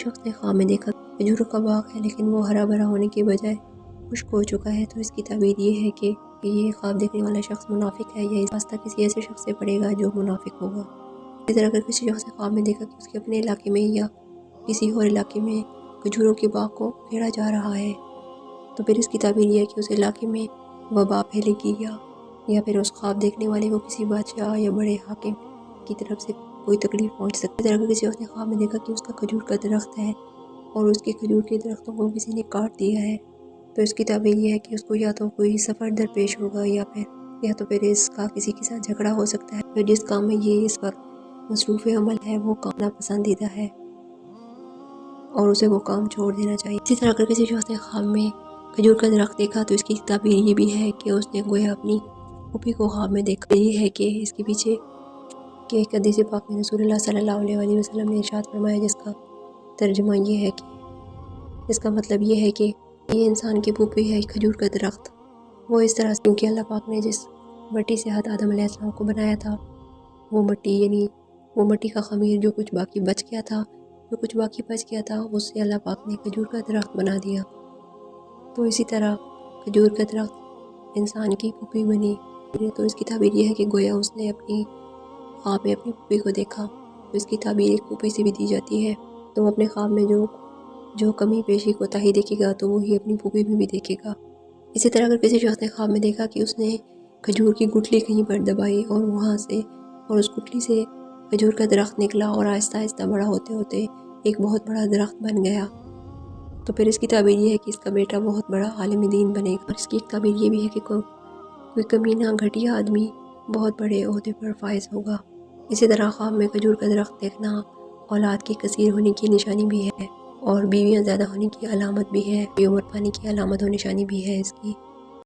شخص نے خواب میں دیکھا کھجوروں کا باغ ہے لیکن وہ ہرا بھرا ہونے کے بجائے خشک ہو چکا ہے، تو اس کی تعبیر یہ ہے کہ یہ خواب دیکھنے والا شخص منافق ہے یا اس راستہ کسی ایسے شخص سے پڑے گا جو منافق ہوگا۔ اسی طرح اگر کسی شخص نے خواب میں دیکھا کہ اس کے اپنے علاقے میں یا کسی اور علاقے میں کھجوروں کے باغ کو گھیرا جا رہا ہے، تو پھر اس کی تعبیر یہ ہے کہ اس علاقے میں وبا پھیلے گی یا پھر اس خواب دیکھنے والے کو کسی بادشاہ یا بڑے حاکم کی طرف سے کوئی تکلیف پہنچ سکتی ہے۔ اگر کسی شخص نے خواب میں دیکھا کہ اس کا کھجور کا درخت ہے اور اس کے کھجور کے درختوں کو کسی نے کاٹ دیا ہے، تو اس کی تعبیر یہ ہے کہ اس کو یا تو کوئی سفر درپیش ہوگا یا تو پھر اس کا کسی کے ساتھ جھگڑا ہو سکتا ہے، پھر جس کام میں یہ اس وقت مصروف عمل ہے وہ کام ناپسندیدہ ہے اور اسے وہ کام چھوڑ دینا چاہیے۔ اسی طرح اگر کسی شخص نے خواب میں کھجور کا درخت دیکھا تو اس کی تعبیر یہ بھی ہے کہ اس نے گویا اپنی پھوپھی کو خواب میں دیکھا۔ یہ ہے کہ اس کے پیچھے کہ ایک حدیث پاک میں رسول اللہ صلی اللہ علیہ وسلم نے ارشاد فرمایا، جس کا ترجمہ یہ ہے کہ اس کا مطلب یہ ہے کہ یہ انسان کی پھوپھی ہے کھجور کا درخت۔ وہ اس طرح سے کیونکہ اللہ پاک نے جس مٹی سے حضرت آدم علیہ السلام کو بنایا تھا، وہ مٹی کا خمیر جو کچھ باقی بچ گیا تھا اس سے اللہ پاک نے کھجور کا درخت بنا دیا۔ تو اسی طرح کھجور کا درخت انسان کی پھوپھی بنی۔ تو اس کی تعبیر یہ ہے کہ گویا اس نے اپنی خواب میں اپنی پھوپھی کو دیکھا، تو اس کی تعبیر ایک پھوپھی سے بھی دی جاتی ہے۔ تو وہ اپنے خواب میں جو کمی پیشی کوتاہی دیکھے گا تو وہی اپنی پھوپھی میں بھی دیکھے گا۔ اسی طرح اگر کسی شخص نے خواب میں دیکھا کہ اس نے کھجور کی گٹھلی کہیں پر دبائی اور اس گٹھلی سے کھجور کا درخت نکلا اور آہستہ آہستہ بڑا ہوتے ہوتے ایک بہت بڑا درخت بن گیا، تو پھر اس کی تعبیر یہ ہے کہ اس کا بیٹا بہت بڑا عالم دین بنے گا۔ اور اس کی ایک تعبیر یہ بھی ہے کہ کوئی کمینہ گھٹیا آدمی بہت بڑے عہدے پر فائز ہوگا۔ اسی طرح خواب میں کھجور کا درخت دیکھنا اولاد کے کثیر ہونے کی نشانی بھی ہے اور بیویاں زیادہ ہونے کی علامت بھی ہے، عمر پانے کی علامت اور نشانی بھی ہے اس کی۔